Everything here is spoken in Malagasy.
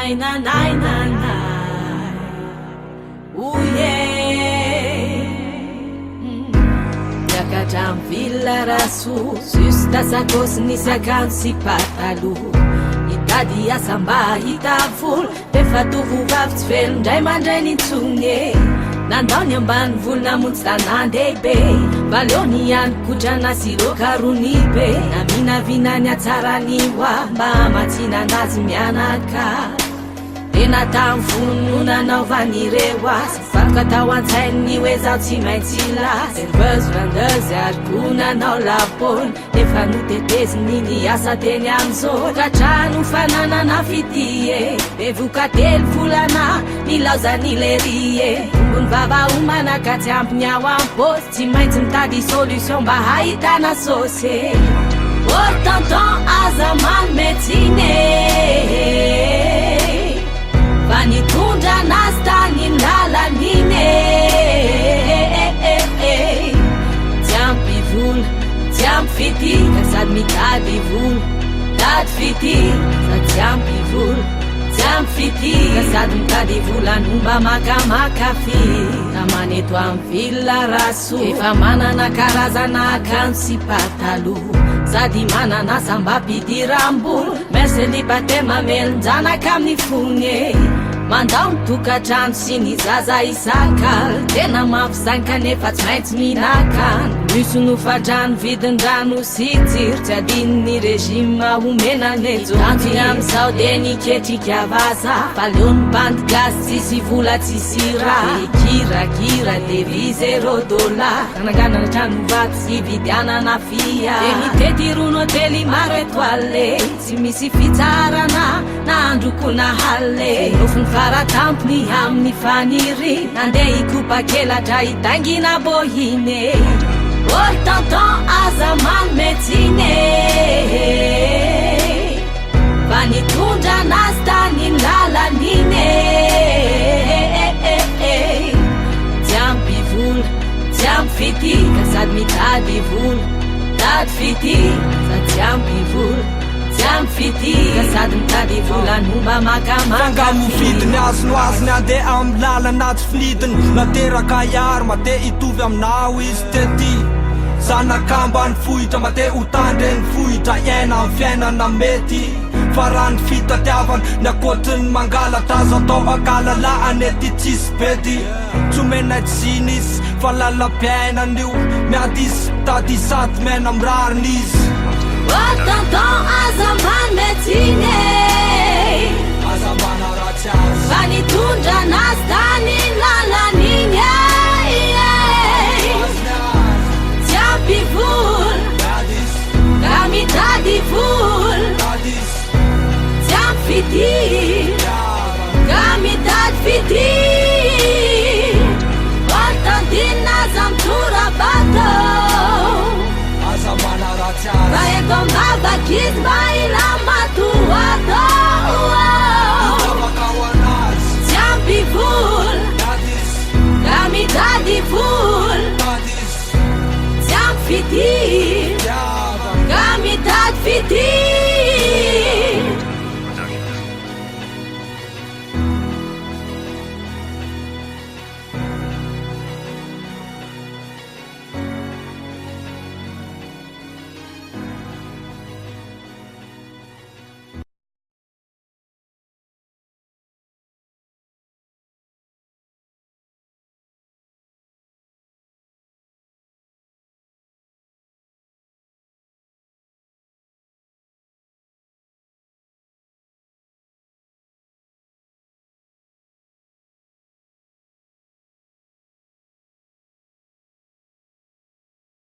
Nay, nay, nay, nay, nay. Ooh, yeah. Miakatra villa raso Justa sakosy nisy akanjo sy pataloha Hitady asa mba hita volo Rehefa tovovavy tsy velondray mandray nintsony Nandao ny ambany volo namonjy tanàn-dehibe Valeony ihany kotrana sy rô karony be Na minavinany atsarany hoa Mba amatsinanazy mianaka Tena tamy vonona naovany reo azy Faroka tao an-tsainy hoe zaho tsy maintsy lasy Serveuse vendeuse ary ko nanao lapôny Nefa noteteziny ny asa teny am'zao Katrano fananana fidie Bevoka 3 volana nilaozany lerie Ombony vavaomana ka tsy ampy ny ao am-pôsy Tsy maintsy mitady solution mba hahitana sosy Oh tonton aza manometsiny Fa nitondra anazy tany lalan'iny Tsy ampy vola, tsy ampy fitika Sady mitady vola, tady fitika Sady tsy ampy vola, tsy ampy fitika Sady mitady vola nomba makamaka fika Maneto amy villa raso Efa manana karazana akanjo sy pataloha Sady manana samba mpidiram-bolo Merci libate mamelonjanaka amin'ny fony Mandao mitokatrano sy ny zaza isakal Tena mafisanka nefa tsy maintsy minakano Misy nofadrano vidin-drano sy jiro Tsy adin'ny régime omenane Tanjo am'zao de niketrika vaza Faleony bandy gaz tsisy vola tsisy raha Kirakira devi $0 Kananganana trano vato sy vidianana fia De mitety rono hotely maro etoile Tsy misy fitsarana na androko na halle Nofony faratampony amin'ny faniry Nandeha ikopa-kelatra hitangina bohine Oh tonton aza manometsiny Fa nitondra anazy tany lalan'iny Tsy ampy vola, tsy ampy fitika Sady mitady vola, tady fitika Sady tsy ampy vola, tsy ampy fitika Sady mitady vola nomba makamaka Fanga movidiny azony azony andeha amy lalana tsy filidiny Nateraka iary mate hitovy aminao izy tety Zanakamba ny fohitra mate ho tandreny fohitra Iaina amy fiainana mety Fa raha ny fitatiavana ny akoatriny mangalatra Azo atao ankalalahany ety tsisy bety Tsy omena jinisy fa lalam-piainany io Miady izy tady sady mena mirariny izy Oh tonton aza manometsiny Aza mana ratsy azy Fa nitondra anazy tany lalan'iny Tsy ampy vola, ka mitady vola Tsy ampy fitika, ka mitady fitika Otandina aza mitora-bato Aza mana ratsy azy Fa eto ambavakizy mba ilamatoato Makao anazy Tsy ampy vola, ka mitady vola Tsy ampy fitika, ka mitady fitika